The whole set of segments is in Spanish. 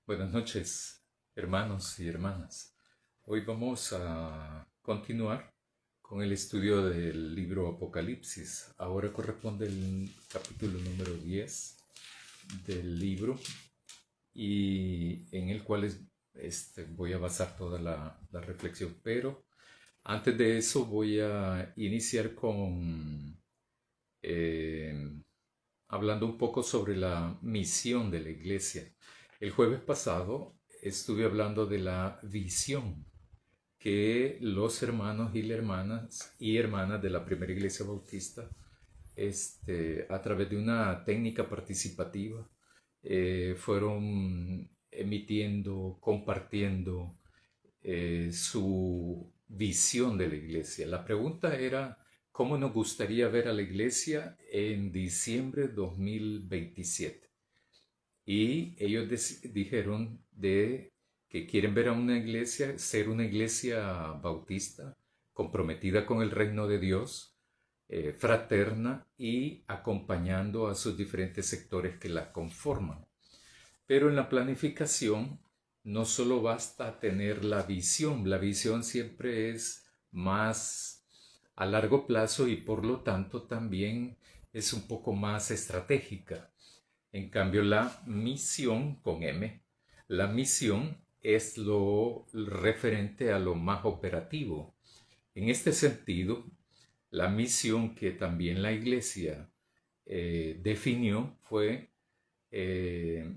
Buenas noches, hermanos y hermanas. Hoy vamos a continuar con el estudio del libro Apocalipsis. Ahora corresponde el capítulo número 10 del libro y en el cual voy a basar toda la reflexión. Pero antes de eso voy a iniciar con eh, hablando un poco sobre la misión de la iglesia. El jueves pasado estuve hablando de la visión que los hermanos y hermanas de la primera iglesia bautista, a través de una técnica participativa, fueron emitiendo, compartiendo su visión de la iglesia. La pregunta era, ¿cómo nos gustaría ver a la iglesia en diciembre de 2027? Y ellos dijeron de que quieren ver a una iglesia, ser una iglesia bautista, comprometida con el reino de Dios, fraterna y acompañando a sus diferentes sectores que la conforman. Pero en la planificación no solo basta tener la visión siempre es más a largo plazo y por lo tanto también es un poco más estratégica. En cambio, la misión con M, la misión es lo referente a lo más operativo. En este sentido, la misión que también la Iglesia definió fue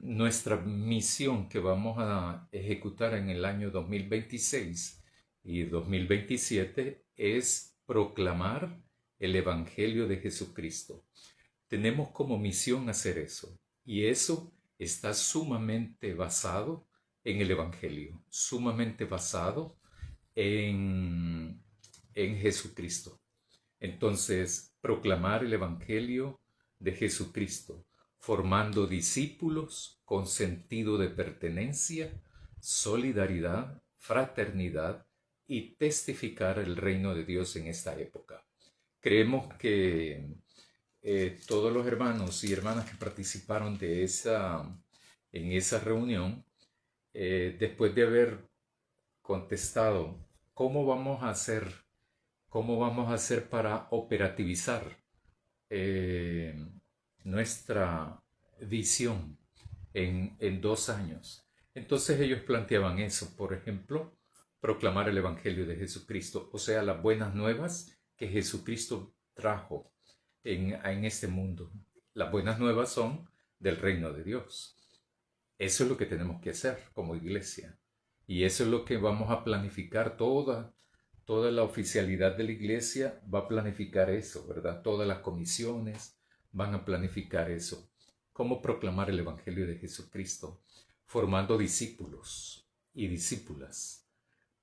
nuestra misión que vamos a ejecutar en el año 2026 y 2027 es proclamar el Evangelio de Jesucristo. Tenemos como misión hacer eso y eso está sumamente basado en el Evangelio, sumamente basado en, en Jesucristo. Entonces, proclamar el Evangelio de Jesucristo, formando discípulos con sentido de pertenencia, solidaridad, fraternidad y testificar el reino de Dios en esta época. Creemos que todos los hermanos y hermanas que participaron en esa reunión, después de haber contestado cómo vamos a hacer, cómo vamos a hacer para operativizar eh, nuestra visión en 2 años. Entonces ellos planteaban eso, por ejemplo, proclamar el Evangelio de Jesucristo, o sea, las buenas nuevas que Jesucristo trajo en este mundo. Las buenas nuevas son del reino de Dios. Eso es lo que tenemos que hacer como iglesia. Y eso es lo que vamos a planificar toda la oficialidad de la iglesia va a planificar eso, ¿verdad? Todas las comisiones van a planificar eso. Cómo proclamar el Evangelio de Jesucristo, formando discípulos y discípulas,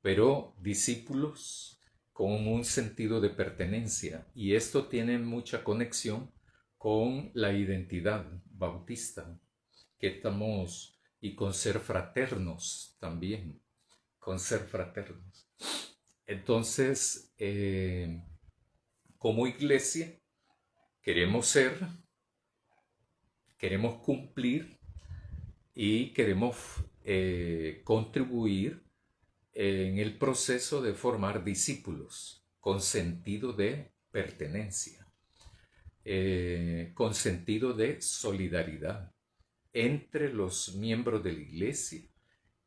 pero discípulos con un sentido de pertenencia. Y esto tiene mucha conexión con la identidad bautista, que estamos, y con ser fraternos también, con ser fraternos. Entonces, como iglesia, queremos ser, queremos cumplir y queremos contribuir en el proceso de formar discípulos con sentido de pertenencia, con sentido de solidaridad entre los miembros de la iglesia,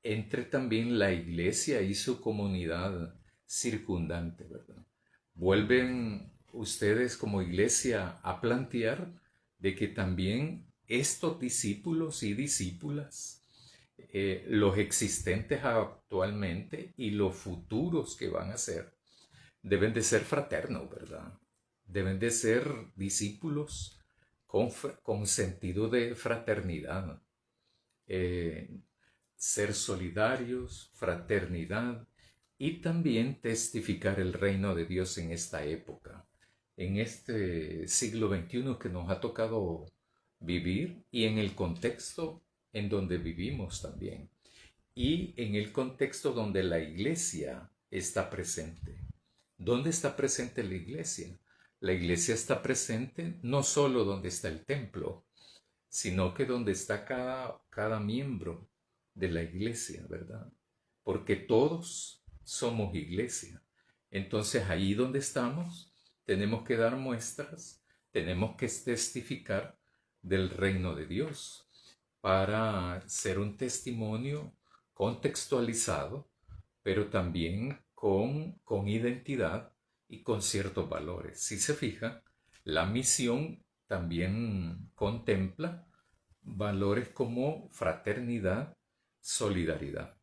entre también la iglesia y su comunidad circundante, ¿verdad? Vuelven ustedes como iglesia a plantear de que también estos discípulos y discípulas, los existentes actualmente y los futuros que van a ser, deben de ser fraternos, ¿verdad? Deben de ser discípulos con sentido de fraternidad, eh, ser solidarios, fraternidad y también testificar el reino de Dios en esta época, en este siglo XXI que nos ha tocado vivir y en el contexto en donde vivimos también y en el contexto donde la iglesia está presente. ¿Dónde está presente la iglesia? La iglesia está presente no solo donde está el templo, sino que donde está cada miembro, de la iglesia, ¿verdad? Porque todos somos iglesia. Entonces ahí donde estamos, tenemos que dar muestras, tenemos que testificar del reino de Dios para ser un testimonio contextualizado, pero también con identidad y con ciertos valores. Si se fijan, la misión también contempla valores como fraternidad, solidaridad.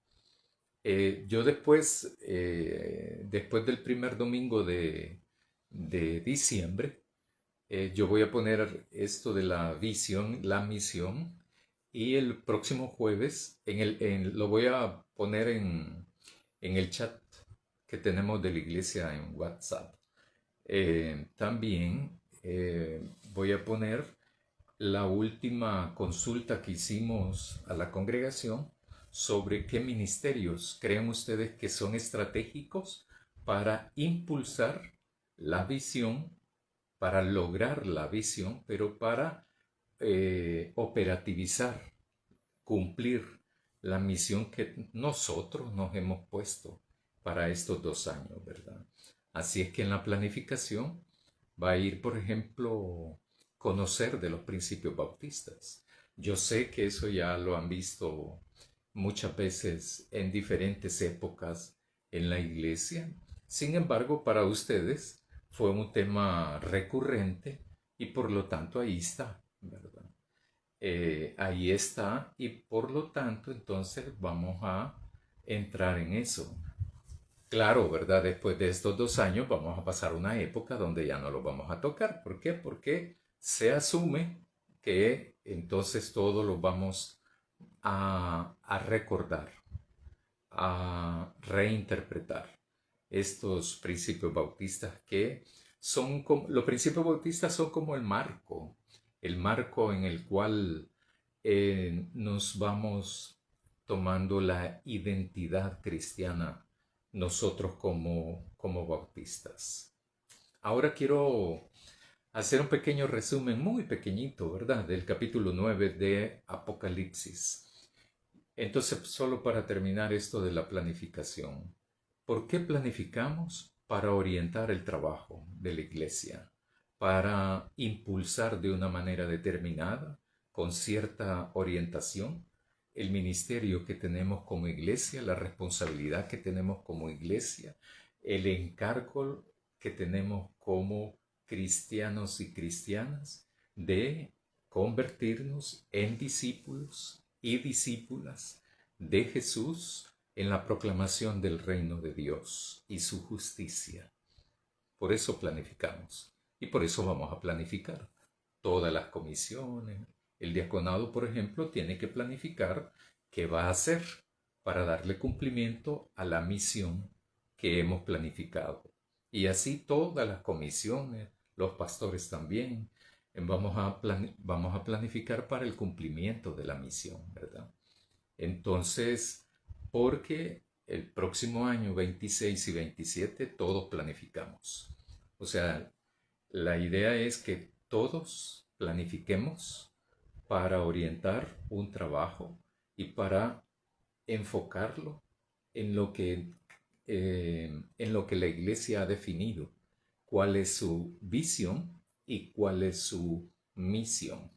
Yo después del primer domingo de diciembre, yo voy a poner esto de la visión, la misión, y el próximo jueves lo voy a poner en el chat que tenemos de la iglesia en WhatsApp. También voy a poner la última consulta que hicimos a la congregación sobre qué ministerios creen ustedes que son estratégicos para impulsar la visión, para lograr la visión, pero para operativizar, cumplir la misión que nosotros nos hemos puesto para estos 2 años, ¿verdad? Así es que en la planificación va a ir, por ejemplo, conocer de los principios bautistas. Yo sé que eso ya lo han visto muchas veces en diferentes épocas en la iglesia. Sin embargo, para ustedes fue un tema recurrente y por lo tanto ahí está, ¿verdad? Ahí está y por lo tanto entonces vamos a entrar en eso. Claro, ¿verdad? Después de estos 2 años vamos a pasar una época donde ya no lo vamos a tocar. ¿Por qué? Porque se asume que entonces todo lo vamos a recordar, a reinterpretar estos principios bautistas que son como, los principios bautistas son como el marco en el cual nos vamos tomando la identidad cristiana nosotros como bautistas. Ahora quiero hacer un pequeño resumen, muy pequeñito, ¿verdad? Del capítulo 9 de Apocalipsis. Entonces, solo para terminar esto de la planificación. ¿Por qué planificamos? Para orientar el trabajo de la iglesia, para impulsar de una manera determinada, con cierta orientación, el ministerio que tenemos como iglesia, la responsabilidad que tenemos como iglesia, el encargo que tenemos como cristianos y cristianas de convertirnos en discípulos y discípulas de Jesús en la proclamación del reino de Dios y su justicia. Por eso planificamos y por eso vamos a planificar todas las comisiones. El diaconado, por ejemplo, tiene que planificar qué va a hacer para darle cumplimiento a la misión que hemos planificado. Y así todas las comisiones, los pastores también, vamos a planificar para el cumplimiento de la misión, ¿verdad? Entonces, porque el próximo año 26 y 27 todos planificamos. O sea, la idea es que todos planifiquemos para orientar un trabajo y para enfocarlo en en lo que la iglesia ha definido, cuál es su visión y cuál es su misión.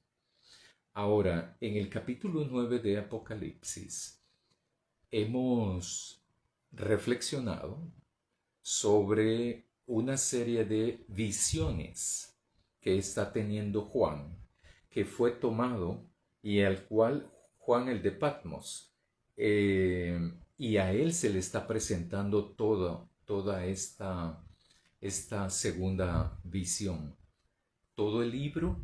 Ahora, en el capítulo 9 de Apocalipsis, hemos reflexionado sobre una serie de visiones que está teniendo Juan, que fue tomado y al cual Juan el de Patmos, y a él se le está presentando toda esta segunda visión. Todo el libro,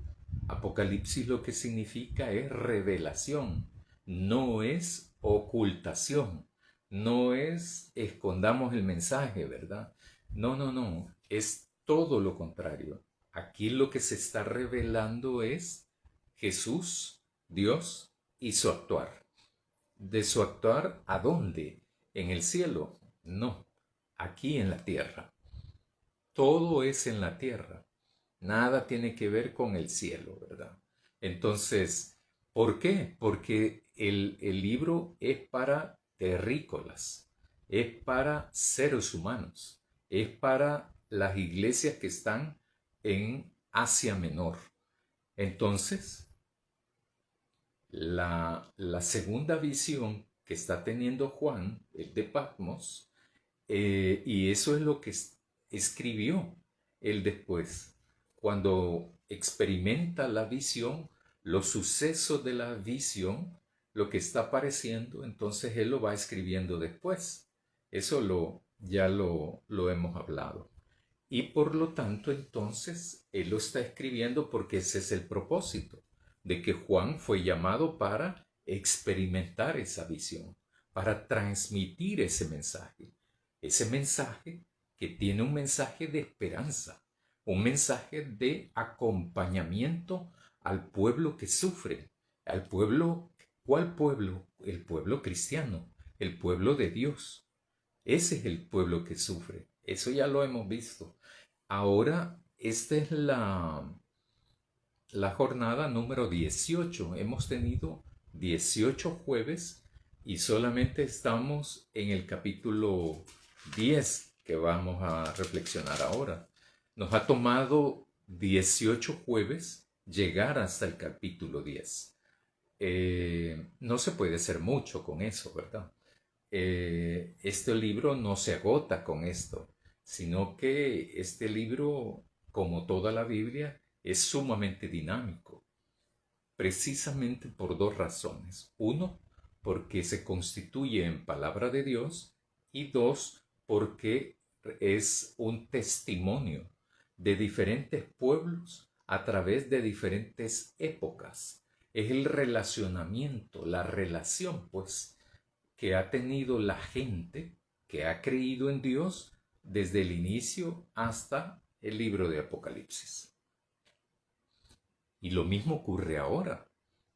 Apocalipsis, lo que significa es revelación, no es ocultación, no es escondamos el mensaje, ¿verdad? No, no, no, es todo lo contrario. Aquí lo que se está revelando es Jesús, Dios y su actuar. ¿De su actuar a dónde? ¿En el cielo? No, aquí en la tierra. Todo es en la tierra. Nada tiene que ver con el cielo, ¿verdad? Entonces, ¿por qué? Porque el libro es para terrícolas, es para seres humanos, es para las iglesias que están en Asia Menor. Entonces, la segunda visión que está teniendo Juan, el de Patmos, y eso es lo que escribió él después, cuando experimenta la visión, los sucesos de la visión, lo que está apareciendo, entonces él lo va escribiendo después. Eso ya lo hemos hablado. Y por lo tanto, entonces, él lo está escribiendo porque ese es el propósito, de que Juan fue llamado para experimentar esa visión, para transmitir ese mensaje que tiene un mensaje de esperanza, un mensaje de acompañamiento al pueblo que sufre, al pueblo, ¿cuál pueblo? El pueblo cristiano, el pueblo de Dios. Ese es el pueblo que sufre. Eso ya lo hemos visto. Ahora, esta es la jornada número 18. Hemos tenido 18 jueves y solamente estamos en el capítulo 10 que vamos a reflexionar ahora. Nos ha tomado 18 jueves llegar hasta el capítulo 10. No se puede hacer mucho con eso, ¿verdad? Este libro no se agota con esto, sino que este libro, como toda la Biblia, es sumamente dinámico, precisamente por dos razones. Uno, porque se constituye en palabra de Dios, y dos, porque es un testimonio de diferentes pueblos a través de diferentes épocas. Es el relacionamiento, la relación, pues, que ha tenido la gente que ha creído en Dios desde el inicio hasta el libro de Apocalipsis. Y lo mismo ocurre ahora.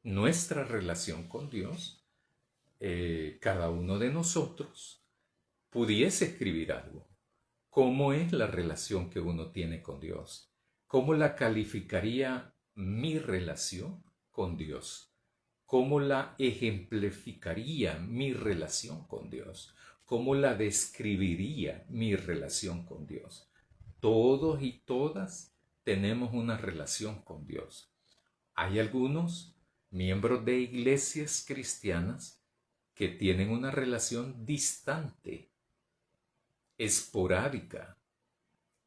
Nuestra relación con Dios, cada uno de nosotros pudiese escribir algo. ¿Cómo es la relación que uno tiene con Dios? ¿Cómo la calificaría mi relación con Dios? ¿Cómo la ejemplificaría mi relación con Dios? ¿Cómo la describiría mi relación con Dios? Todos y todas tenemos una relación con Dios. Hay algunos miembros de iglesias cristianas que tienen una relación distante, esporádica,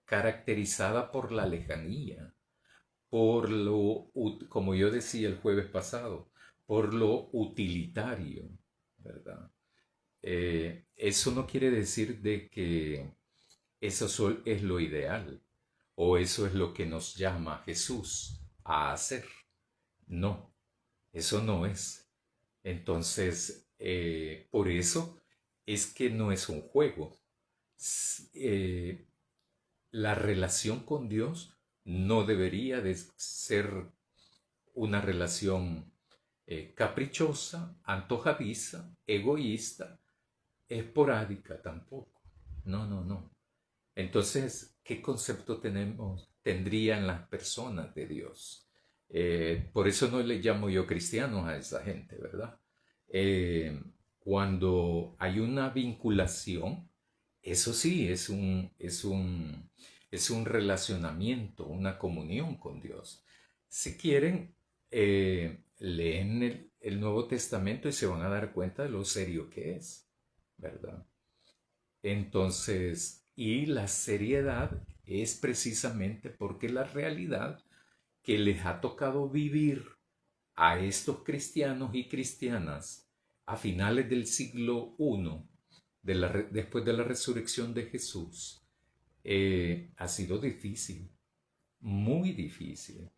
caracterizada por la lejanía, por lo, como yo decía el jueves pasado, por lo utilitario, ¿verdad? Eso no quiere decir de que eso es lo ideal o eso es lo que nos llama Jesús a hacer. No, eso no es. Entonces, por eso es que no es un juego. La relación con Dios no debería de ser una relación caprichosa, antojadiza, egoísta, esporádica tampoco. No, no, no. Entonces, ¿qué concepto tendrían las personas de Dios? Por eso no le llamo yo cristianos a esa gente, ¿verdad? Cuando hay una vinculación, eso sí, es un relacionamiento, una comunión con Dios. Si quieren, leen el Nuevo Testamento y se van a dar cuenta de lo serio que es, ¿verdad? Entonces, y la seriedad es precisamente porque la realidad que les ha tocado vivir a estos cristianos y cristianas a finales del siglo I, después de la resurrección de Jesús, ha sido difícil, muy difícil.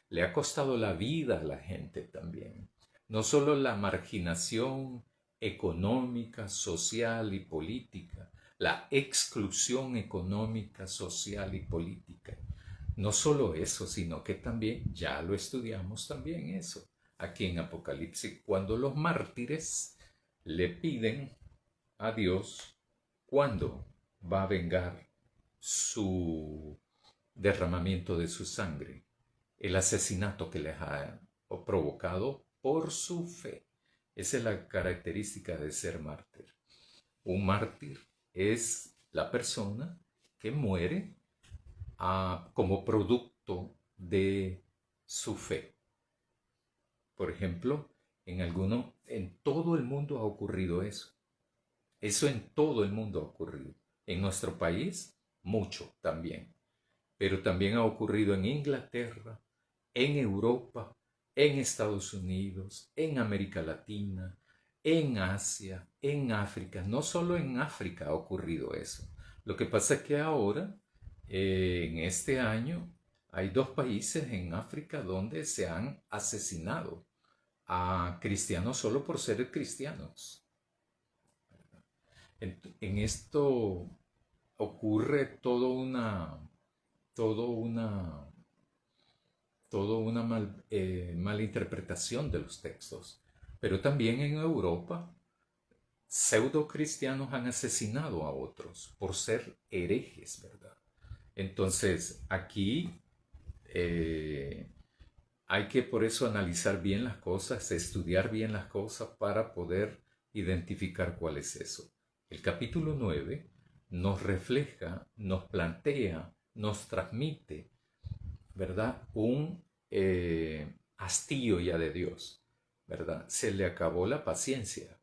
Le ha costado la vida a la gente también. No solo la marginación económica, social y política, la exclusión económica, social y política. No solo eso, sino que también, ya lo estudiamos también eso, aquí en Apocalipsis, cuando los mártires le piden a Dios cuándo va a vengar su derramamiento de su sangre, el asesinato que les ha provocado por su fe. Esa es la característica de ser mártir. Un mártir es la persona que muere como producto de su fe. Por ejemplo, en todo el mundo ha ocurrido eso. Eso en todo el mundo ha ocurrido. En nuestro país, mucho también. Pero también ha ocurrido en Inglaterra, en Europa, en Estados Unidos, en América Latina, en Asia, en África. No solo en África ha ocurrido eso. Lo que pasa es que ahora, en este año, hay 2 países en África donde se han asesinado a cristianos solo por ser cristianos. En esto ocurre todo una, toda una mala interpretación de los textos. Pero también en Europa, pseudo cristianos han asesinado a otros por ser herejes, ¿verdad? Entonces, aquí hay que por eso analizar bien las cosas, estudiar bien las cosas para poder identificar cuál es eso. El capítulo 9 nos refleja, nos plantea, nos transmite, ¿verdad? Un hastío ya de Dios, ¿verdad? Se le acabó la paciencia.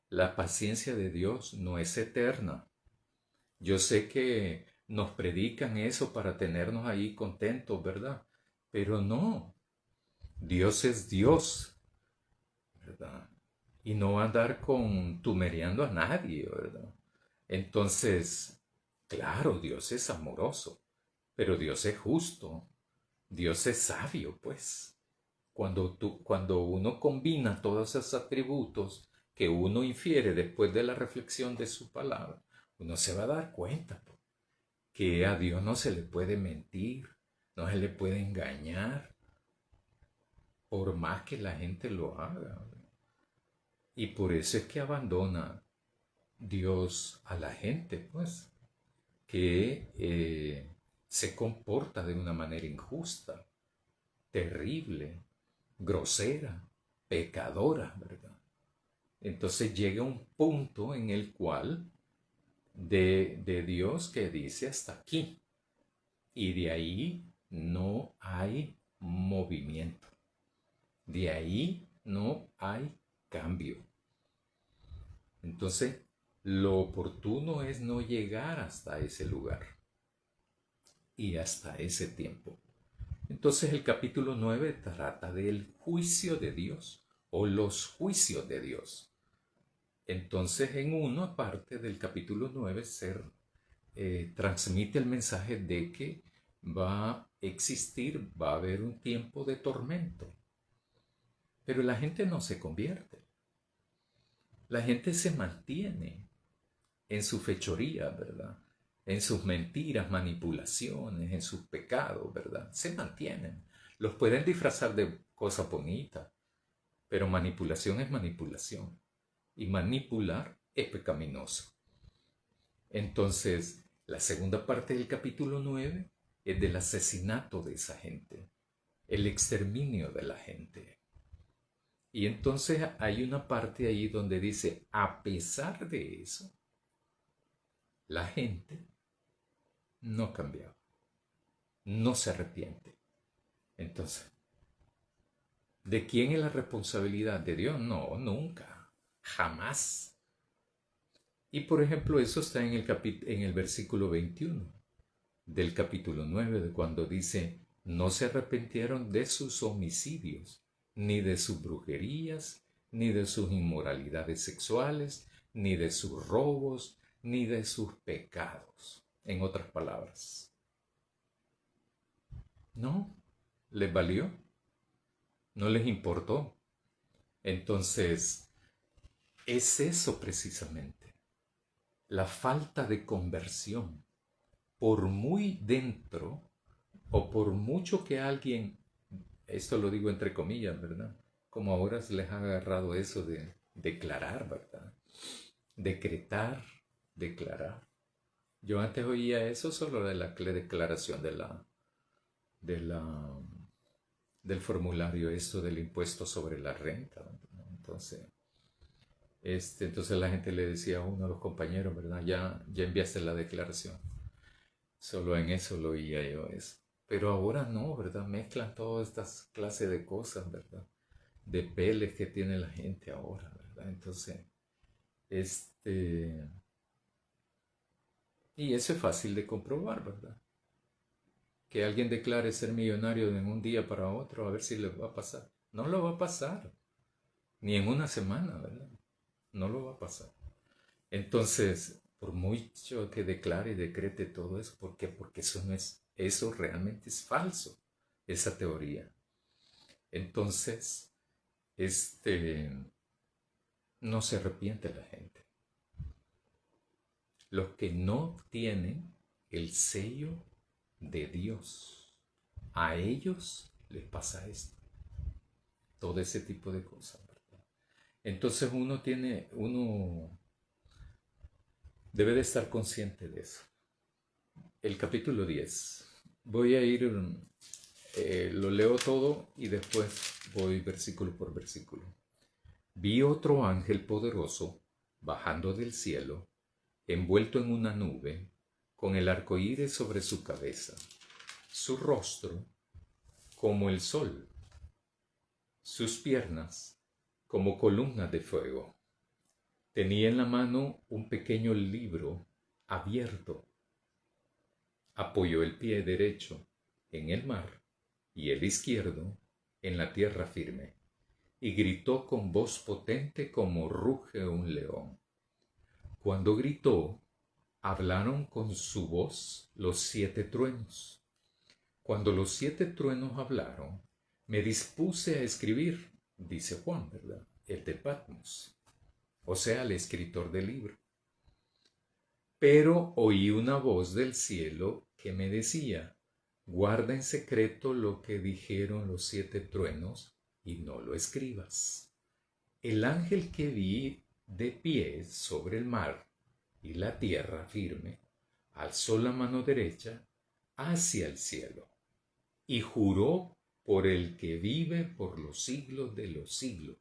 La paciencia de Dios no es eterna. Yo sé que nos predican eso para tenernos ahí contentos, ¿verdad? Pero no, Dios es Dios, ¿verdad? Y no va a andar contumereando a nadie, ¿verdad? Entonces, claro, Dios es amoroso, pero Dios es justo, Dios es sabio, pues. Cuando uno combina todos esos atributos que uno infiere después de la reflexión de su palabra, uno se va a dar cuenta pues, que a Dios no se le puede mentir, no se le puede engañar, por más que la gente lo haga. Y por eso es que abandona Dios a la gente, pues, que se comporta de una manera injusta, terrible, grosera, pecadora, ¿verdad? Entonces llega un punto en el cual de Dios que dice hasta aquí, y de ahí no hay movimiento, de ahí no hay cambio. Entonces, lo oportuno es no llegar hasta ese lugar y hasta ese tiempo. Entonces el capítulo 9 trata del juicio de Dios o los juicios de Dios. Entonces en una parte del capítulo 9 se transmite el mensaje de que va a existir, va a haber un tiempo de tormento. Pero la gente no se convierte. La gente se mantiene en su fechoría, ¿verdad? En sus mentiras, manipulaciones, en sus pecados, ¿verdad? Se mantienen. Los pueden disfrazar de cosas bonitas, pero manipulación es manipulación. Y manipular es pecaminoso. Entonces, la segunda parte del capítulo 9 es del asesinato de esa gente, el exterminio de la gente. Y entonces hay una parte ahí donde dice, a pesar de eso, la gente no cambia, no se arrepiente. Entonces, ¿de quién es la responsabilidad? ¿De Dios? No, nunca, jamás. Y por ejemplo, eso está en el versículo 21 del capítulo 9, de cuando dice, no se arrepintieron de sus homicidios, ni de sus brujerías, ni de sus inmoralidades sexuales, ni de sus robos, ni de sus pecados. En otras palabras, no, les valió, no les importó. Entonces, es eso precisamente, la falta de conversión. Por muy dentro, o por mucho que alguien, esto lo digo entre comillas, ¿verdad? Como ahora se les ha agarrado eso de declarar, ¿verdad? Decretar, declarar. Yo antes oía eso solo de la declaración de la, del formulario, eso del impuesto sobre la renta, ¿no? Entonces, Entonces la gente le decía a uno de los compañeros, ¿verdad? Ya enviaste la declaración. Solo en eso lo oía yo eso. Pero ahora no, ¿verdad? Mezclan todas estas clases de cosas, ¿verdad? De peles que tiene la gente ahora, ¿verdad? Entonces, este... Y eso es fácil de comprobar, ¿verdad? Que alguien declare ser millonario de un día para otro, a ver si le va a pasar. No lo va a pasar, ni en una semana, ¿verdad? No lo va a pasar. Entonces, por mucho que declare y decrete todo eso, ¿por qué? Porque eso no es, eso realmente es falso, esa teoría. Entonces, no se arrepiente la gente. Los que no tienen el sello de Dios, a ellos les pasa esto, todo ese tipo de cosas, ¿verdad? Entonces uno debe de estar consciente de eso. El capítulo 10. Voy a ir, lo leo todo y después voy versículo por versículo. Vi otro ángel poderoso bajando del cielo, envuelto en una nube, con el arco iris sobre su cabeza, su rostro como el sol, sus piernas como columnas de fuego. Tenía en la mano un pequeño libro abierto. Apoyó el pie derecho en el mar y el izquierdo en la tierra firme, y gritó con voz potente como ruge un león. Cuando gritó, hablaron con su voz los 7 truenos. Cuando los 7 truenos hablaron, me dispuse a escribir, dice Juan, ¿verdad? El de Patmos, o sea, el escritor del libro. Pero oí una voz del cielo que me decía, guarda en secreto lo que dijeron los 7 truenos y no lo escribas. El ángel que vi de pie sobre el mar y la tierra firme, alzó la mano derecha hacia el cielo y juró por el que vive por los siglos de los siglos,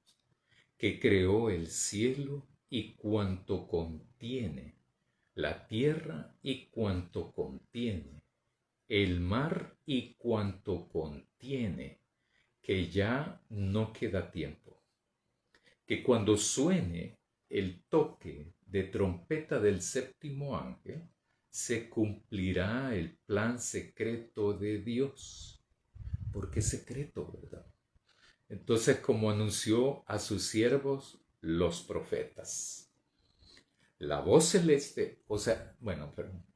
que creó el cielo y cuanto contiene, la tierra y cuanto contiene, el mar y cuanto contiene, que ya no queda tiempo, que cuando suene el toque de trompeta del 7º ángel, se cumplirá el plan secreto de Dios. Porque es secreto, ¿verdad? Entonces, como anunció a sus siervos los profetas, la voz celeste,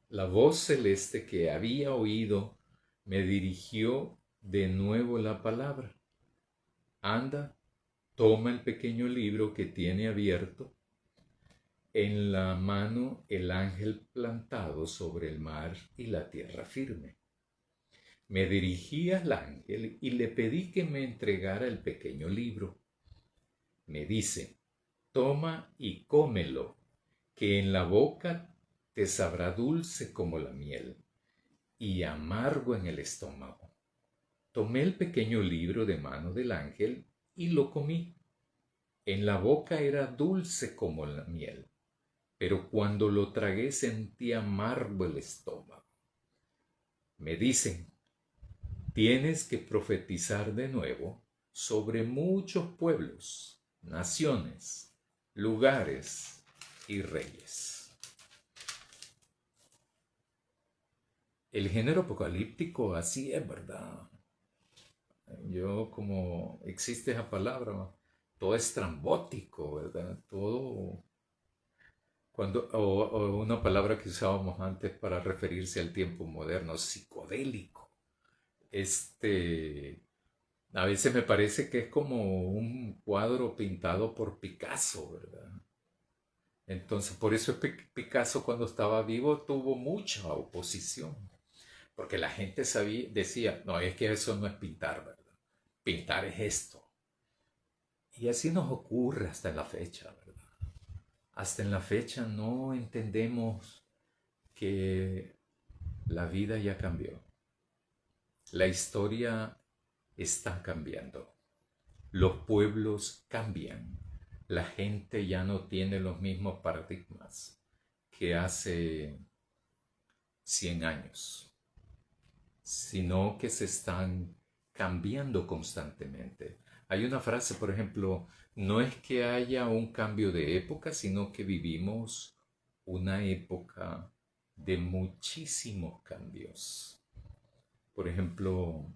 la voz celeste que había oído me dirigió de nuevo la palabra. Anda, toma el pequeño libro que tiene abierto en la mano el ángel plantado sobre el mar y la tierra firme. Me dirigí al ángel y le pedí que me entregara el pequeño libro. Me dice, toma y cómelo, que en la boca te sabrá dulce como la miel y amargo en el estómago. Tomé el pequeño libro de mano del ángel y lo comí. En la boca era dulce como la miel, pero cuando lo tragué sentí amargo el estómago. Me dicen, tienes que profetizar de nuevo sobre muchos pueblos, naciones, lugares y reyes. El género apocalíptico así es, ¿verdad? Como existe esa palabra, todo es estrambótico, ¿verdad? Todo, o una palabra que usábamos antes para referirse al tiempo moderno, psicodélico. A veces me parece que es como un cuadro pintado por Picasso, ¿verdad? Entonces, por eso Picasso cuando estaba vivo tuvo mucha oposición, porque la gente decía, no, es que eso no es pintar, ¿verdad? Pintar es esto. Y así nos ocurre hasta en la fecha, ¿verdad? Hasta en la fecha no entendemos que la vida ya cambió. La historia está cambiando. Los pueblos cambian. La gente ya no tiene los mismos paradigmas que hace 100 años, sino que se están cambiando constantemente. Hay una frase, por ejemplo, no es que haya un cambio de época, sino que vivimos una época de muchísimos cambios. Por ejemplo,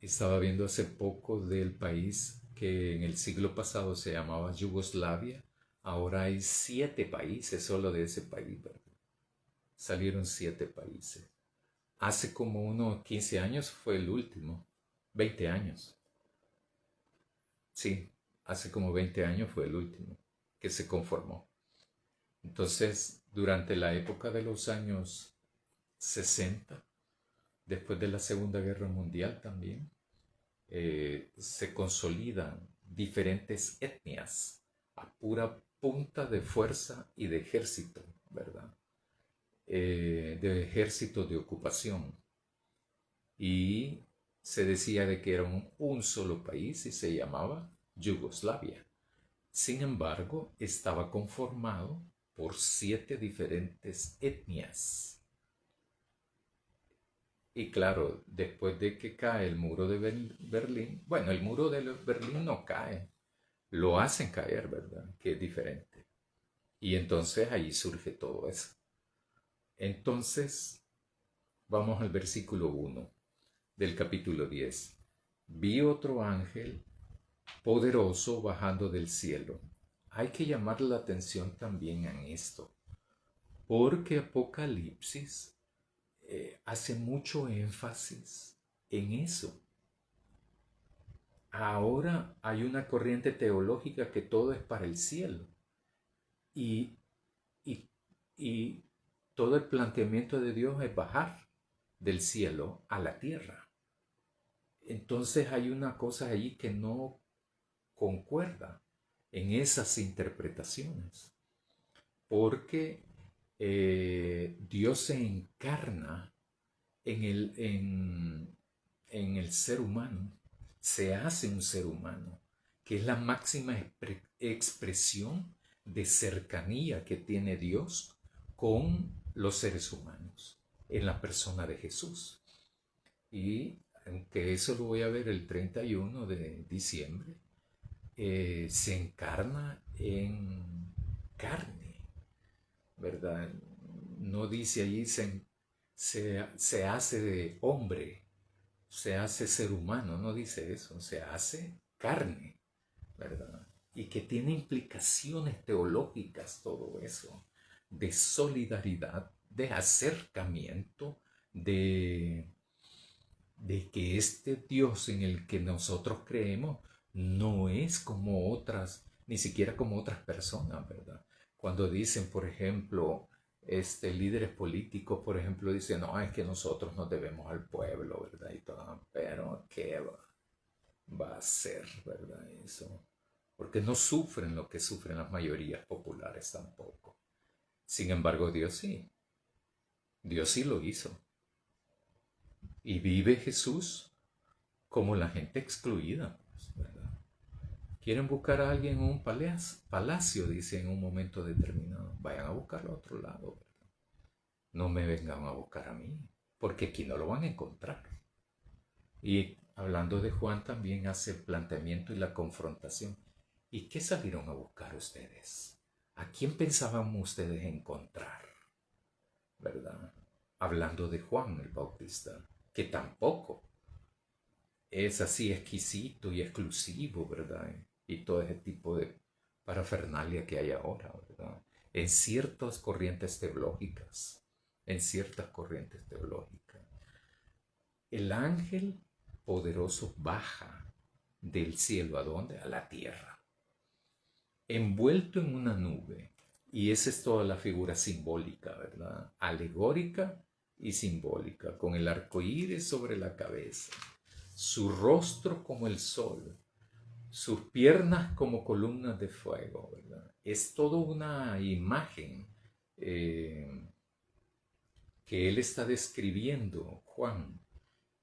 estaba viendo hace poco del país que en el siglo pasado se llamaba Yugoslavia. Ahora hay 7 países solo de ese país, ¿verdad? Salieron 7 países. Hace como unos 15 años fue el último. 20 años. Sí, hace como 20 años fue el último que se conformó. Entonces, durante la época de los años 60, después de la Segunda Guerra Mundial también, se consolidan diferentes etnias a pura punta de fuerza y de ejército, ¿verdad? De ejército de ocupación. Y se decía de que era un solo país y se llamaba Yugoslavia. Sin embargo, estaba conformado por 7 diferentes etnias. Y claro, después de que cae el muro de Berlín, bueno, el muro de Berlín no cae, lo hacen caer, ¿verdad? Que es diferente. Y entonces ahí surge todo eso. Entonces, vamos al versículo 1 del capítulo 10. Vi otro ángel poderoso bajando del cielo. Hay que llamar la atención también en esto, porque Apocalipsis hace mucho énfasis en eso. Ahora hay una corriente teológica que todo es para el cielo y, y, y todo el planteamiento de Dios es bajar del cielo a la tierra. Entonces hay una cosa allí que no concuerda en esas interpretaciones, porque Dios se encarna en el ser humano, se hace un ser humano, que es la máxima expresión de cercanía que tiene Dios con los seres humanos, en la persona de Jesús. Y aunque eso lo voy a ver el 31 de diciembre, se encarna en carne, ¿verdad? No dice allí se hace de hombre, se hace ser humano, no dice eso, se hace carne, ¿verdad? Y que tiene implicaciones teológicas todo eso, de solidaridad, de acercamiento, de que este Dios en el que nosotros creemos no es como otras, ni siquiera como otras personas, ¿verdad? Cuando dicen, por ejemplo, líderes políticos, por ejemplo, dicen, no, es que nosotros nos debemos al pueblo, ¿verdad? Y todo, pero ¿qué va a ser, ¿verdad? Eso. Porque no sufren lo que sufren las mayorías populares tampoco. Sin embargo, Dios sí. Dios sí lo hizo. Y vive Jesús como la gente excluida, pues, ¿verdad? Quieren buscar a alguien en un palacio, dice en un momento determinado. Vayan a buscarlo a otro lado, ¿verdad? No me vengan a buscar a mí, porque aquí no lo van a encontrar. Y hablando de Juan también hace el planteamiento y la confrontación. ¿Y qué salieron a buscar ustedes? ¿A quién pensaban ustedes encontrar? ¿Verdad? Hablando de Juan el Bautista, que tampoco es así exquisito y exclusivo, ¿verdad? Y todo ese tipo de parafernalia que hay ahora, ¿verdad? En ciertas corrientes teológicas, en ciertas corrientes teológicas. El ángel poderoso baja del cielo, ¿a dónde? A la tierra, envuelto en una nube. Y esa es toda la figura simbólica, ¿verdad? Alegórica y simbólica, con el arco iris sobre la cabeza, su rostro como el sol, sus piernas como columnas de fuego, ¿verdad? Es toda una imagen que él está describiendo, Juan.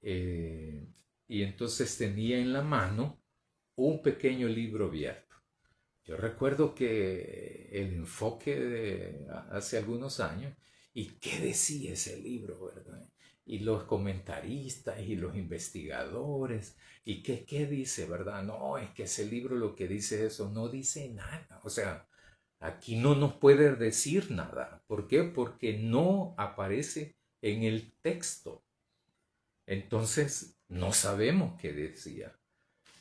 Y entonces tenía en la mano un pequeño libro abierto. Yo recuerdo que el enfoque de hace algunos años, ¿y qué decía ese libro, verdad? Y los comentaristas y los investigadores, ¿y qué dice, verdad? No, es que ese libro lo que dice eso no dice nada. O sea, aquí no nos puede decir nada. ¿Por qué? Porque no aparece en el texto. Entonces, no sabemos qué decía.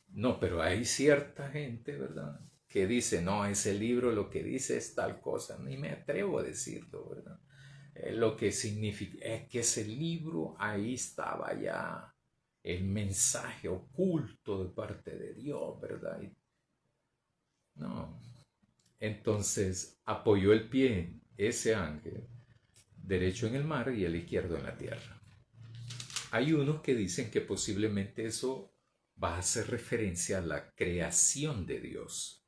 No, pero hay cierta gente, ¿verdad? Que dice, no, ese libro lo que dice es tal cosa. Ni me atrevo a decirlo, ¿verdad? Lo que significa es que ese libro, ahí estaba ya el mensaje oculto de parte de Dios, ¿verdad? No. Entonces apoyó el pie ese ángel derecho en el mar y el izquierdo en la tierra. Hay unos que dicen que posiblemente eso va a hacer referencia a la creación de Dios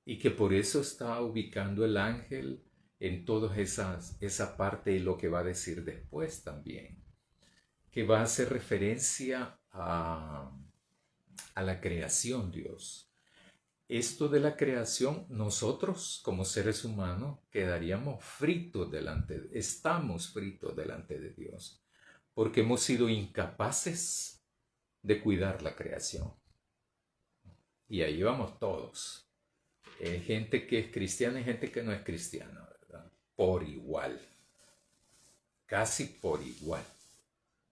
y que por eso está ubicando el ángel en todas esa parte y lo que va a decir después también, que va a hacer referencia a la creación Dios. Esto de la creación, nosotros como seres humanos quedaríamos fritos estamos fritos delante de Dios, porque hemos sido incapaces de cuidar la creación. Y ahí vamos todos. Gente que es cristiana y gente que no es cristiana, ¿verdad? Por igual, casi por igual,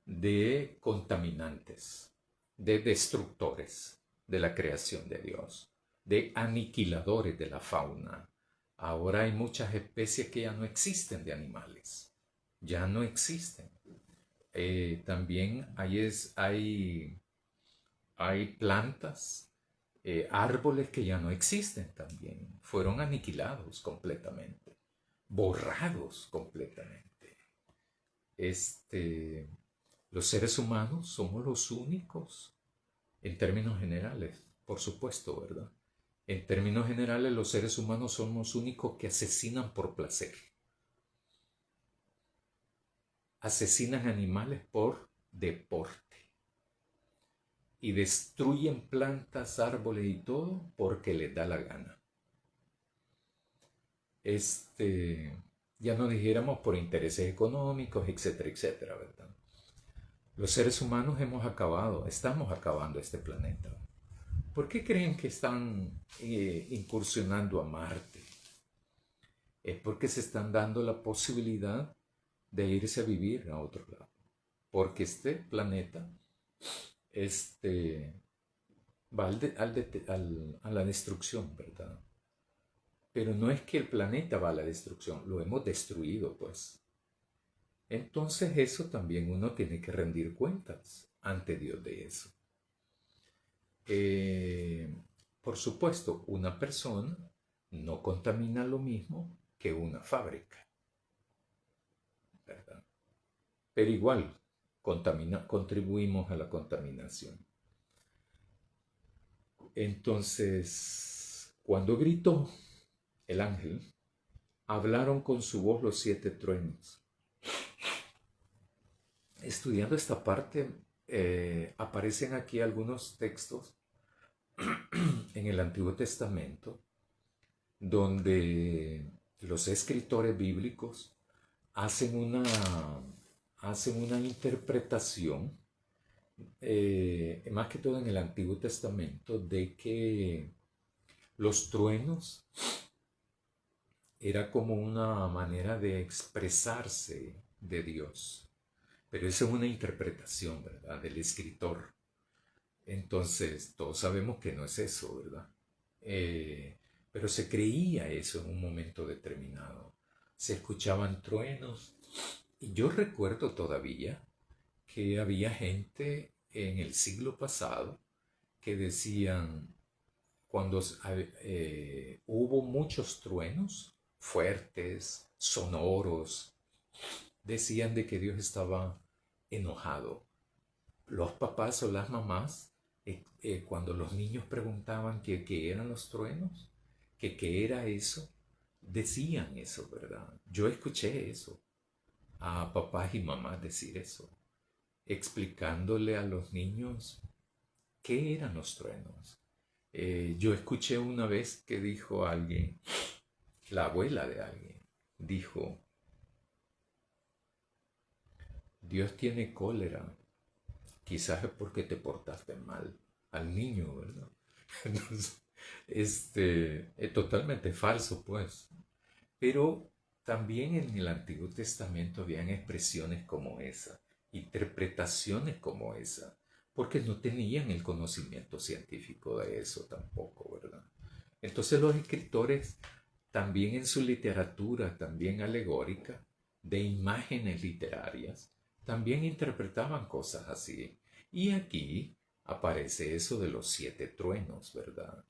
de contaminantes, de destructores de la creación de Dios, de aniquiladores de la fauna. Ahora hay muchas especies que ya no existen de animales, ya no existen. También hay plantas, árboles que ya no existen también, fueron aniquilados completamente, borrados completamente. Este, los seres humanos somos los únicos, en términos generales, por supuesto, ¿verdad? En términos generales, los seres humanos somos los únicos que asesinan por placer. Asesinan animales por deporte. Y destruyen plantas, árboles y todo porque les da la gana. Ya no dijéramos por intereses económicos, etcétera, etcétera, ¿verdad? Los seres humanos estamos acabando este planeta. ¿Por qué creen que están incursionando a Marte? Es porque se están dando la posibilidad de irse a vivir a otro lado. Porque este planeta este, va a la destrucción, ¿verdad? Pero no es que el planeta va a la destrucción, lo hemos destruido, pues. Entonces eso también uno tiene que rendir cuentas ante Dios de eso. Eh, por supuesto, una persona no contamina lo mismo que una fábrica, ¿verdad? Pero igual contribuimos a la contaminación. Entonces, cuando gritó el ángel, hablaron con su voz los 7 truenos. Estudiando esta parte, aparecen aquí algunos textos en el Antiguo Testamento donde los escritores bíblicos hacen una interpretación, más que todo en el Antiguo Testamento, de que los truenos era como una manera de expresarse de Dios. Pero esa es una interpretación, ¿verdad?, del escritor. Entonces, todos sabemos que no es eso, ¿verdad? Pero se creía eso en un momento determinado. Se escuchaban truenos. Y yo recuerdo todavía que había gente en el siglo pasado que decían, cuando hubo muchos truenos fuertes, sonoros, decían de que Dios estaba enojado. Los papás o las mamás, cuando los niños preguntaban qué eran los truenos, que qué era eso, decían eso, ¿verdad? Yo escuché eso, a papás y mamás decir eso, explicándole a los niños qué eran los truenos. Yo escuché una vez que dijo alguien, la abuela de alguien, dijo, Dios tiene cólera, quizás es porque te portaste mal al niño, ¿verdad? Entonces, es totalmente falso, pues. Pero también en el Antiguo Testamento habían expresiones como esa, interpretaciones como esa, porque no tenían el conocimiento científico de eso tampoco, ¿verdad? Entonces los escritores, también en su literatura, también alegórica, de imágenes literarias, también interpretaban cosas así. Y aquí aparece eso de los 7 truenos, ¿verdad?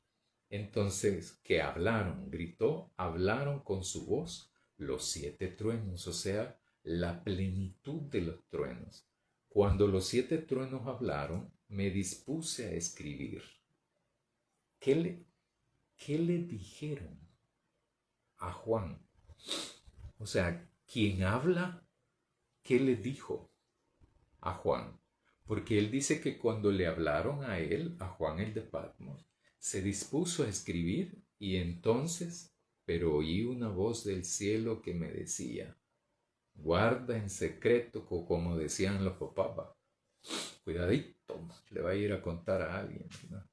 Entonces, que hablaron, gritó, hablaron con su voz los 7 truenos, o sea, la plenitud de los truenos. Cuando los 7 truenos hablaron, me dispuse a escribir. ¿Qué le, qué le dijeron a Juan? O sea, quien habla, ¿qué le dijo a Juan? Porque él dice que cuando le hablaron a él, a Juan el de Patmos, se dispuso a escribir y entonces, pero oí una voz del cielo que me decía, guarda en secreto, como decían los papás, cuidadito, le va a ir a contar a alguien, ¿no?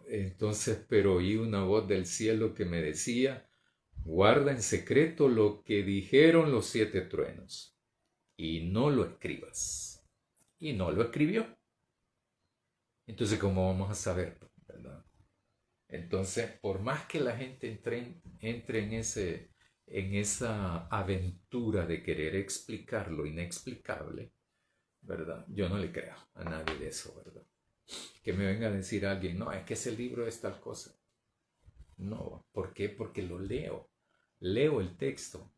Entonces, pero oí una voz del cielo que me decía, guarda en secreto lo que dijeron los 7 truenos y no lo escribas. Y no lo escribió. Entonces, ¿cómo vamos a saber, verdad? Entonces, por más que la gente entre en esa aventura de querer explicar lo inexplicable, ¿verdad? Yo no le creo a nadie de eso, ¿verdad? Que me venga a decir alguien, no, es que ese libro es tal cosa. No, ¿por qué? Porque lo leo. Leo el texto.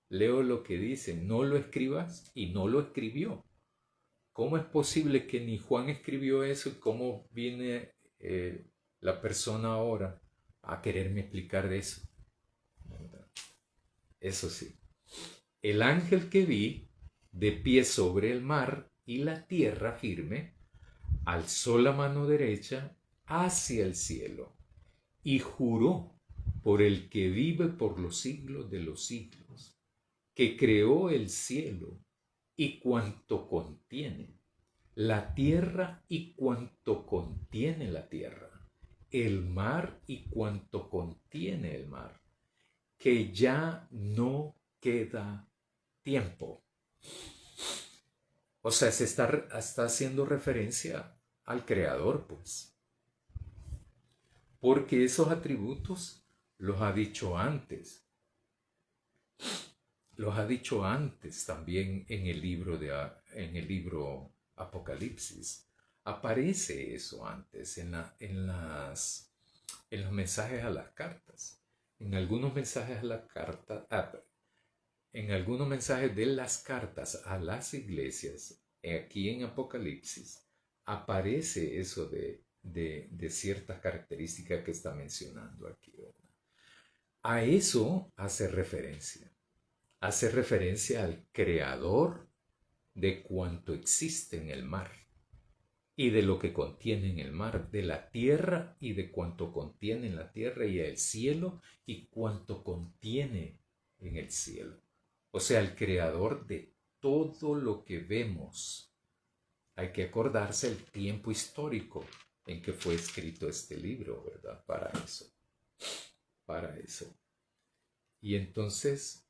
Leo lo que dice. No lo escribas y no lo escribió. ¿Cómo es posible que ni Juan escribió eso y cómo viene la persona ahora a quererme explicar de eso? Eso sí. El ángel que vi, de pie sobre el mar y la tierra firme, alzó la mano derecha hacia el cielo y juró por el que vive por los siglos de los siglos, que creó el cielo y cuanto contiene, la tierra y cuanto contiene la tierra, el mar y cuanto contiene el mar, que ya no queda tiempo. O sea, está haciendo referencia al Creador, pues. Porque esos atributos los ha dicho antes. Los ha dicho antes también en el libro Apocalipsis. Aparece eso antes en los mensajes a las cartas. En algunos mensajes a la carta, en algunos mensajes de las cartas a las iglesias, aquí en Apocalipsis, aparece eso de ciertas características que está mencionando aquí, ¿verdad? A eso hace referencia. Hace referencia al creador de cuanto existe en el mar y de lo que contiene en el mar, de la tierra y de cuanto contiene en la tierra y el cielo y cuanto contiene en el cielo. O sea, el creador de todo lo que vemos. Hay que acordarse el tiempo histórico en que fue escrito este libro, ¿verdad? Para eso. Para eso. Y entonces,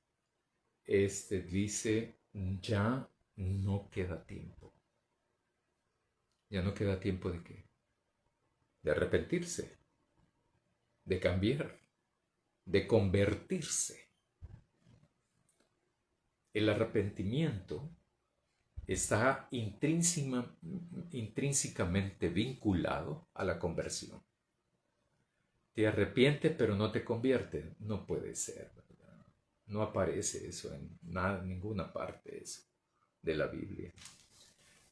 dice, ya no queda tiempo. Ya no queda tiempo de qué? De arrepentirse, de cambiar, de convertirse. El arrepentimiento está intrínsecamente vinculado a la conversión. Te arrepientes pero no te conviertes. No puede ser, ¿verdad? No aparece eso en ninguna parte eso, de la Biblia.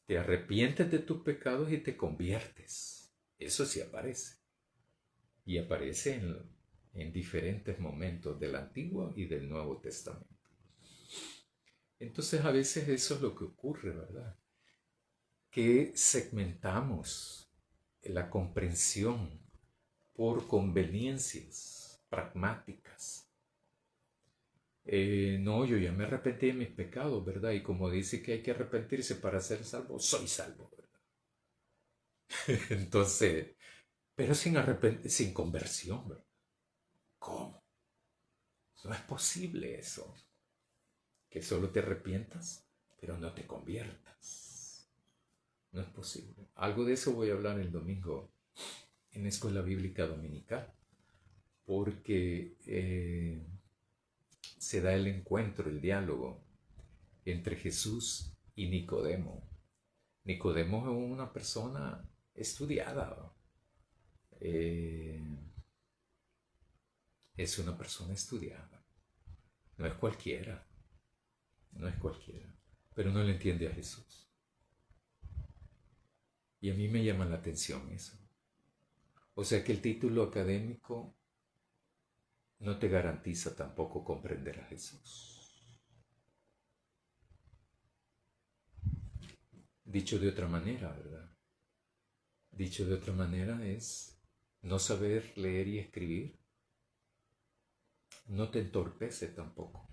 Te arrepientes de tus pecados y te conviertes. Eso sí aparece. Y aparece en diferentes momentos del Antiguo y del Nuevo Testamento. Entonces a veces eso es lo que ocurre, ¿verdad? Que segmentamos la comprensión por conveniencias pragmáticas. No, yo ya me arrepentí de mis pecados, ¿verdad? Y como dice que hay que arrepentirse para ser salvo, soy salvo, ¿verdad? Entonces, pero sin conversión, ¿verdad? ¿Cómo? No es posible eso. Que solo te arrepientas, pero no te conviertas. No es posible. Algo de eso voy a hablar el domingo en la Escuela Bíblica Dominical, porque se da el encuentro, el diálogo entre Jesús y Nicodemo. Nicodemo es una persona estudiada. Eh, es una persona estudiada. No es cualquiera. No es cualquiera. Pero no le entiende a Jesús. Y a mí me llama la atención eso. O sea que el título académico no te garantiza tampoco comprender a Jesús. Dicho de otra manera, ¿verdad? Dicho de otra manera es no saber leer y escribir. No te entorpece tampoco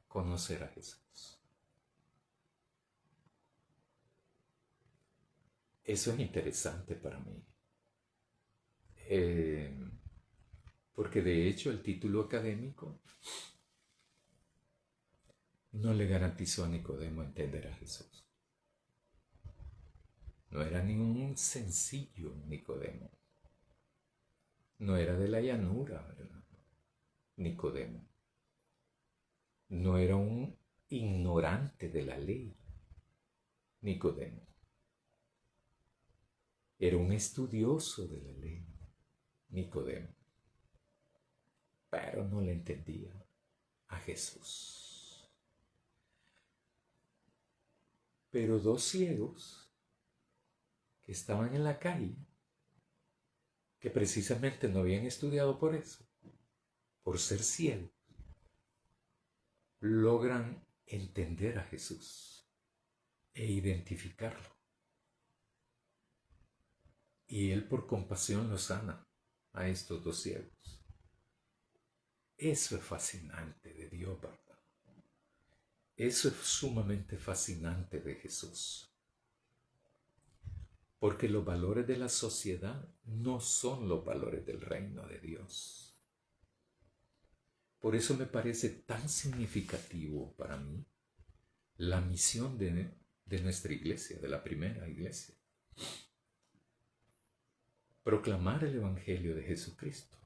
conocer a Jesús. Eso es interesante para mí. Porque de hecho el título académico no le garantizó a Nicodemo entender a Jesús. No era ni un sencillo Nicodemo. No era de la llanura, ¿verdad? Nicodemo. No era un ignorante de la ley, Nicodemo. Era un estudioso de la ley, Nicodemo. Pero no le entendía a Jesús. Pero dos ciegos que estaban en la calle, que precisamente no habían estudiado por eso, por ser ciegos, logran entender a Jesús e identificarlo. Y Él por compasión lo sana a estos dos ciegos. Eso es fascinante de Dios, ¿verdad? Eso es sumamente fascinante de Jesús. Porque los valores de la sociedad no son los valores del reino de Dios. Por eso me parece tan significativo para mí la misión de nuestra iglesia, de la primera iglesia. Proclamar el Evangelio de Jesucristo,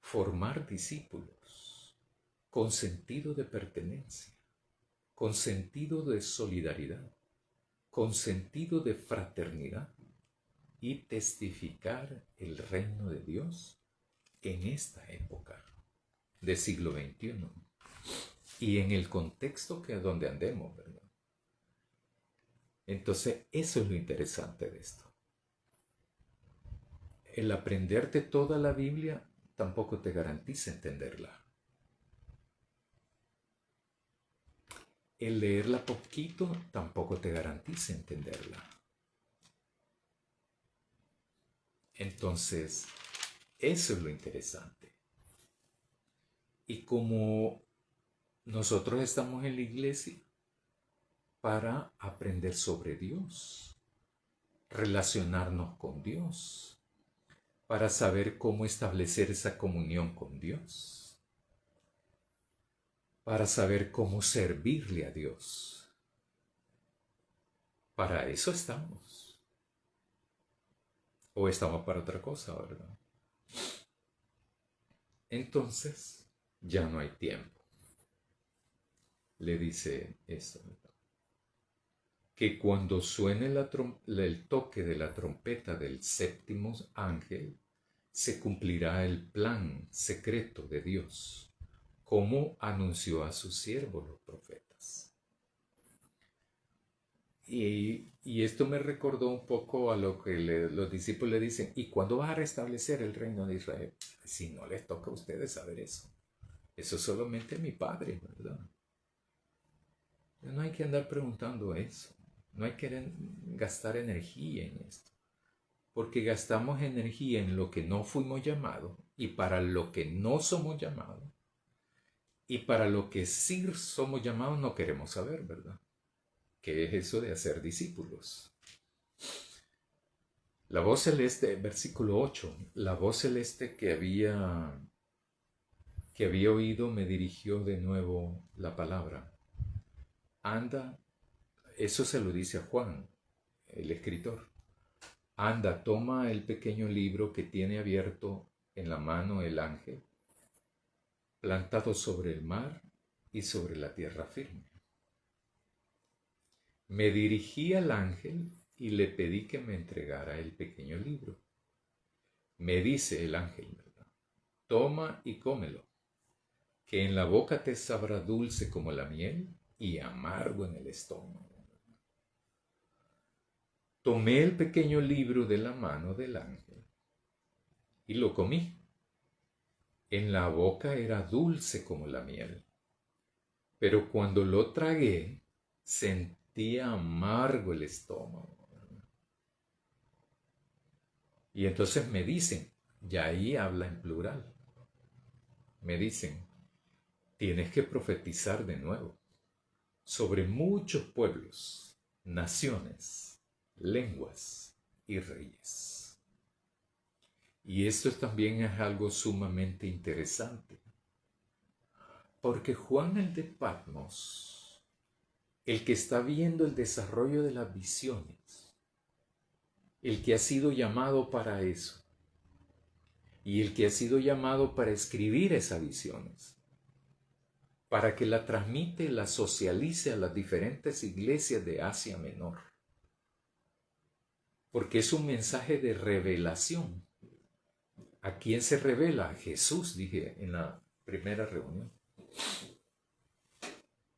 formar discípulos con sentido de pertenencia, con sentido de solidaridad, con sentido de fraternidad y testificar el reino de Dios en esta época del siglo XXI y en el contexto que donde andemos, ¿verdad? Entonces, eso es lo interesante de esto. El aprenderte toda la Biblia tampoco te garantiza entenderla. El leerla poquito tampoco te garantiza entenderla. Entonces, eso es lo interesante. Y como nosotros estamos en la iglesia para aprender sobre Dios, relacionarnos con Dios, para saber cómo establecer esa comunión con Dios, para saber cómo servirle a Dios. Para eso estamos. O estamos para otra cosa, ¿verdad? Entonces, ya no hay tiempo. Le dice esto, ¿verdad? Que cuando suene el toque de la trompeta del séptimo ángel, se cumplirá el plan secreto de Dios, como anunció a sus siervos los profetas. Y esto me recordó un poco a lo que los discípulos le dicen, ¿y cuándo vas a restablecer el reino de Israel? Si no les toca a ustedes saber eso. Eso es solamente mi Padre, ¿verdad? No hay que andar preguntando eso. No hay que gastar energía en esto. porque gastamos energía en lo que no fuimos llamados y para lo que no somos llamados. Y para lo que sí somos llamados no queremos saber, ¿verdad? ¿Qué es eso de hacer discípulos? La voz celeste, versículo 8, la voz celeste que había oído me dirigió de nuevo la palabra. Anda, eso se lo dice a Juan, el escritor. Anda, toma el pequeño libro que tiene abierto en la mano el ángel, plantado sobre el mar y sobre la tierra firme. Me dirigí al ángel y le pedí que me entregara el pequeño libro. Me dice el ángel, ¿verdad? Toma y cómelo, que en la boca te sabrá dulce como la miel y amargo en el estómago. Tomé el pequeño libro de la mano del ángel y lo comí. En la boca era dulce como la miel, pero cuando lo tragué sentía amargo el estómago. Y entonces me dicen, ya ahí habla en plural, me dicen, tienes que profetizar de nuevo sobre muchos pueblos, naciones, lenguas y reyes. Y esto también es algo sumamente interesante, porque Juan el de Patmos, el que está viendo el desarrollo de las visiones, el que ha sido llamado para eso, y el que ha sido llamado para escribir esas visiones, para que la transmite, la socialice a las diferentes iglesias de Asia Menor, porque es un mensaje de revelación. ¿A quién se revela? A Jesús, dije en la primera reunión.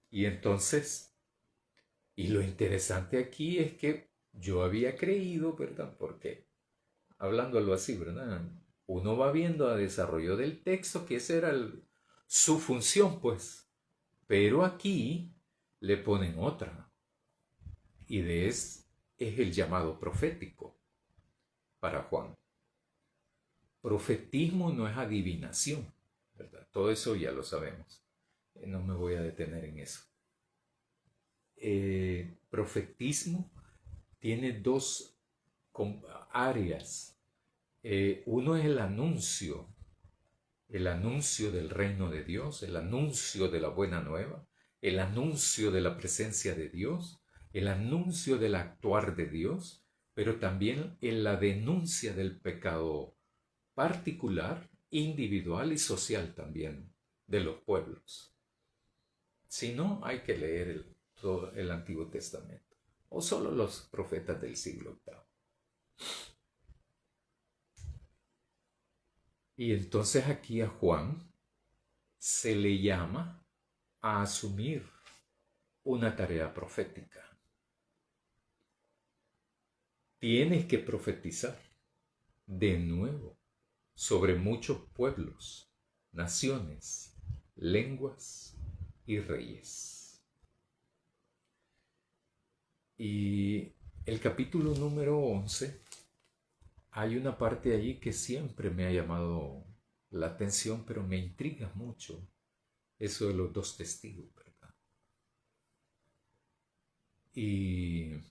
Y entonces, y lo interesante aquí es que yo había creído, ¿verdad? Porque, hablándolo así, ¿verdad? Uno va viendo a desarrollo del texto que esa era su función, pues. Pero aquí le ponen otra. Y es el llamado profético para Juan. Profetismo no es adivinación, ¿verdad? Todo eso ya lo sabemos. No me voy a detener en eso. Profetismo tiene dos áreas. Uno es el anuncio del reino de Dios, el anuncio de la buena nueva, el anuncio de la presencia de Dios, el anuncio del actuar de Dios, pero también en la denuncia del pecado particular, individual y social también de los pueblos. Si no, hay que leer todo el Antiguo Testamento o solo los profetas del siglo VIII. Y entonces aquí a Juan se le llama a asumir una tarea profética. Tienes que profetizar de nuevo sobre muchos pueblos, naciones, lenguas y reyes. Y el capítulo número 11, hay una parte allí que siempre me ha llamado la atención, pero me intriga mucho, eso de los dos testigos, ¿verdad? Y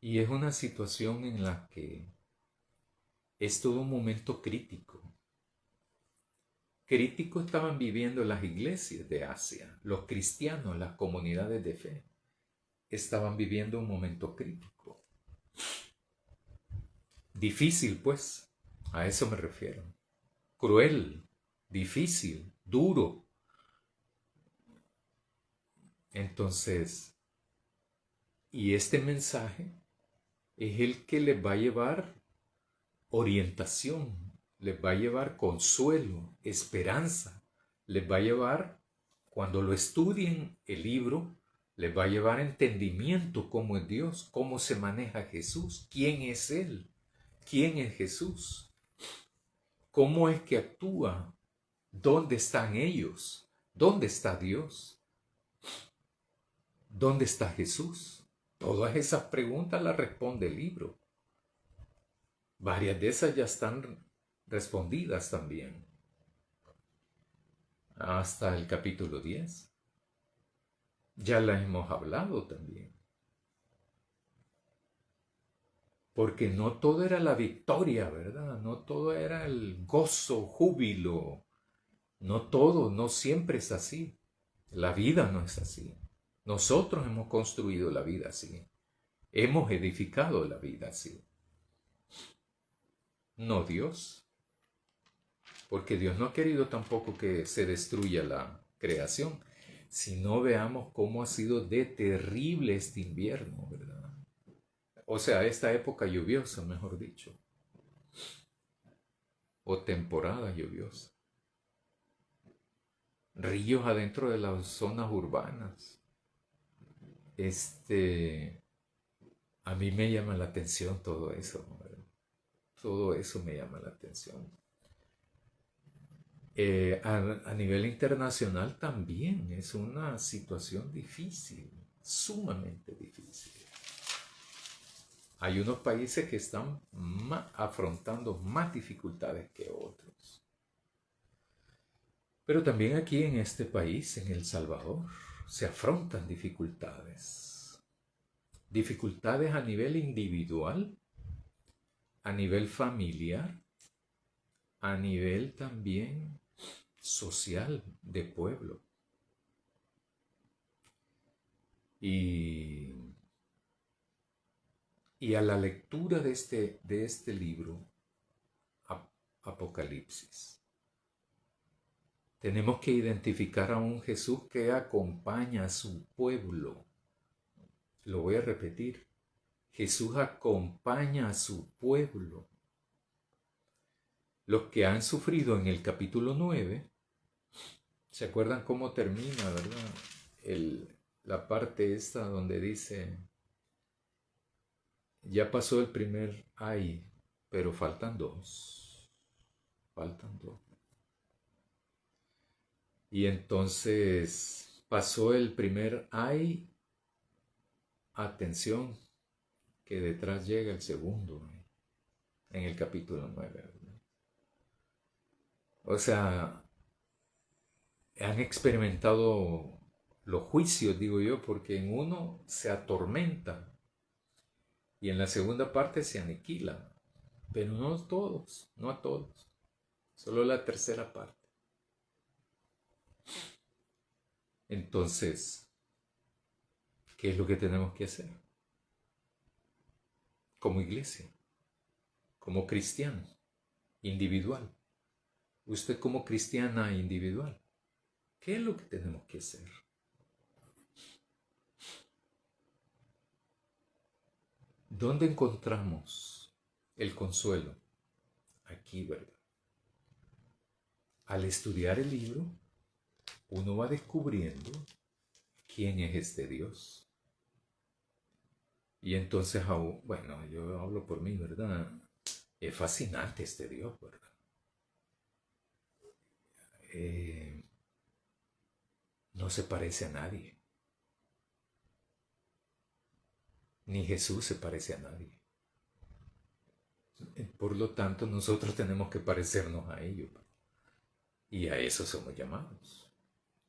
es una situación en la que es todo un momento crítico. Crítico estaban viviendo las iglesias de Asia, los cristianos, las comunidades de fe. Estaban viviendo un momento crítico. Difícil, pues, a eso me refiero. Cruel, difícil, duro. Entonces, y este mensaje es el que les va a llevar orientación, les va a llevar consuelo, esperanza, les va a llevar, cuando lo estudien el libro, les va a llevar entendimiento cómo es Dios, cómo se maneja Jesús, quién es Él, quién es Jesús, cómo es que actúa, dónde están ellos, dónde está Dios, dónde está Jesús. Todas esas preguntas las responde el libro. Varias de esas ya están respondidas también, hasta el capítulo 10. Ya las hemos hablado también. Porque no todo era la victoria, ¿verdad? No todo era el gozo, júbilo. No todo, no siempre es así. La vida no es así. Nosotros hemos construido la vida así. Hemos edificado la vida así. No Dios. Porque Dios no ha querido tampoco que se destruya la creación. Si no, veamos cómo ha sido de terrible este invierno, ¿verdad? O sea, esta época lluviosa, mejor dicho. O temporada lluviosa. Ríos adentro de las zonas urbanas. A mí me llama la atención todo eso, ¿verdad? Todo eso me llama la atención. A nivel internacional también es una situación difícil, sumamente difícil. Hay unos países que están afrontando más dificultades que otros. Pero también aquí en este país, en El Salvador, se afrontan dificultades. Dificultades a nivel individual, a nivel familiar, a nivel también social de pueblo. Y a la lectura de este libro, Apocalipsis, tenemos que identificar a un Jesús que acompaña a su pueblo. Lo voy a repetir. Jesús acompaña a su pueblo. Los que han sufrido en el capítulo 9, ¿se acuerdan cómo termina, verdad? La parte esta donde dice, ya pasó el primer ay, pero faltan dos. Faltan dos. Y entonces pasó el primer ay, atención, que detrás llega el segundo, en el capítulo 9, ¿verdad? O sea, han experimentado los juicios, digo yo, porque en uno se atormenta y en la segunda parte se aniquila, pero no todos, no a todos, solo la tercera parte. Entonces, ¿qué es lo que tenemos que hacer? Como iglesia, como cristiano, individual. Usted como cristiana individual, ¿qué es lo que tenemos que hacer? ¿Dónde encontramos el consuelo? Aquí, ¿verdad? Al estudiar el libro, uno va descubriendo quién es este Dios. Y entonces, bueno, yo hablo por mí, ¿verdad? Es fascinante este Dios, ¿verdad? No se parece a nadie. Ni Jesús se parece a nadie. Por lo tanto, nosotros tenemos que parecernos a ellos. Y a eso somos llamados.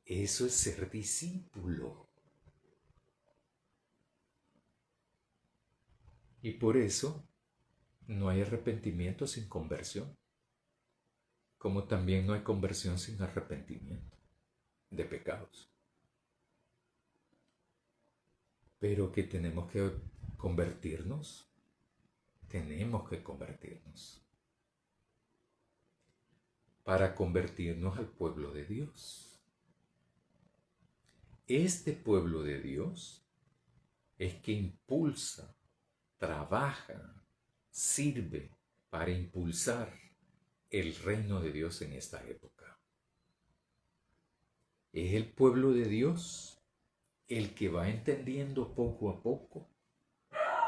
Eso es ser discípulo. Y por eso no hay arrepentimiento sin conversión. Como también no hay conversión sin arrepentimiento de pecados. Pero que tenemos que convertirnos. Tenemos que convertirnos. Para convertirnos al pueblo de Dios. Este pueblo de Dios es que impulsa, trabaja, sirve para impulsar el reino de Dios en esta época. Es el pueblo de Dios el que va entendiendo poco a poco,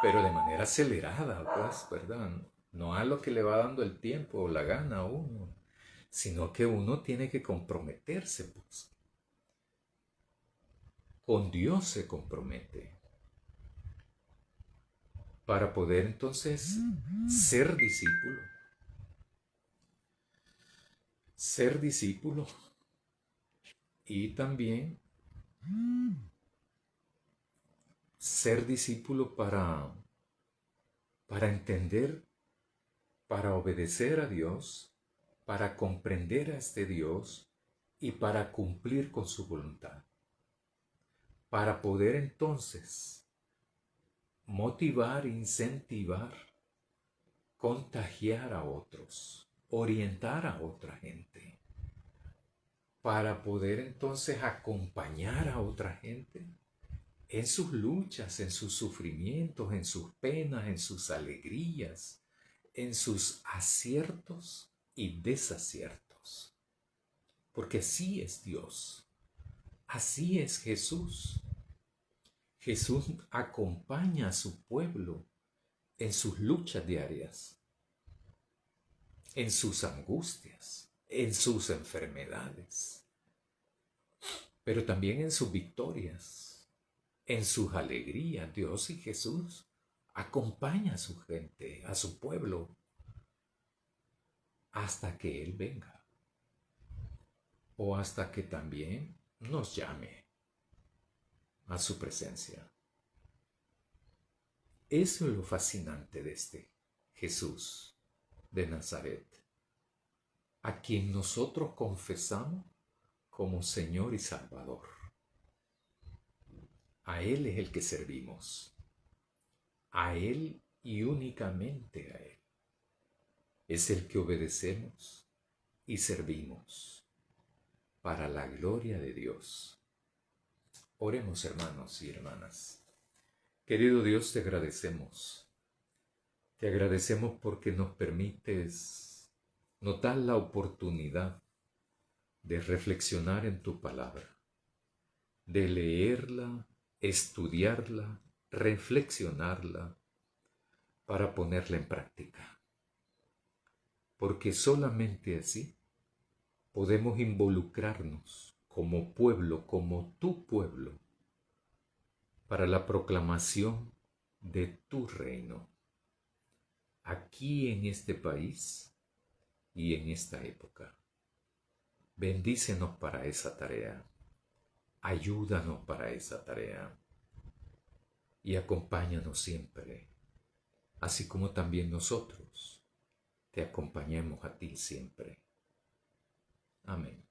pero de manera acelerada, pues, ¿verdad? No a lo que le va dando el tiempo o la gana a uno, sino que uno tiene que comprometerse, pues. Con Dios se compromete para poder entonces ser discípulo. Ser discípulo y también ser discípulo para entender, para obedecer a Dios, para comprender a este Dios y para cumplir con su voluntad. Para poder entonces motivar, incentivar, contagiar a otros, orientar a otra gente, para poder entonces acompañar a otra gente en sus luchas, en sus sufrimientos, en sus penas, en sus alegrías, en sus aciertos y desaciertos. Porque así es Dios, así es Jesús. Jesús acompaña a su pueblo en sus luchas diarias, en sus angustias, en sus enfermedades, pero también en sus victorias, en sus alegrías. Dios y Jesús acompaña a su gente, a su pueblo, hasta que Él venga o hasta que también nos llame a su presencia. Eso es lo fascinante de este Jesús de Nazaret, a quien nosotros confesamos como Señor y Salvador. A Él es el que servimos, a Él y únicamente a Él. Es el que obedecemos y servimos para la gloria de Dios. Oremos, hermanos y hermanas. Querido Dios, te agradecemos. Te agradecemos porque nos permites, nos das la oportunidad de reflexionar en tu palabra, de leerla, estudiarla, reflexionarla, para ponerla en práctica. Porque solamente así podemos involucrarnos como pueblo, como tu pueblo, para la proclamación de tu reino, aquí en este país y en esta época. Bendícenos para esa tarea, ayúdanos para esa tarea y acompáñanos siempre, así como también nosotros te acompañemos a ti siempre. Amén.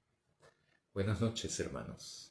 Buenas noches, hermanos.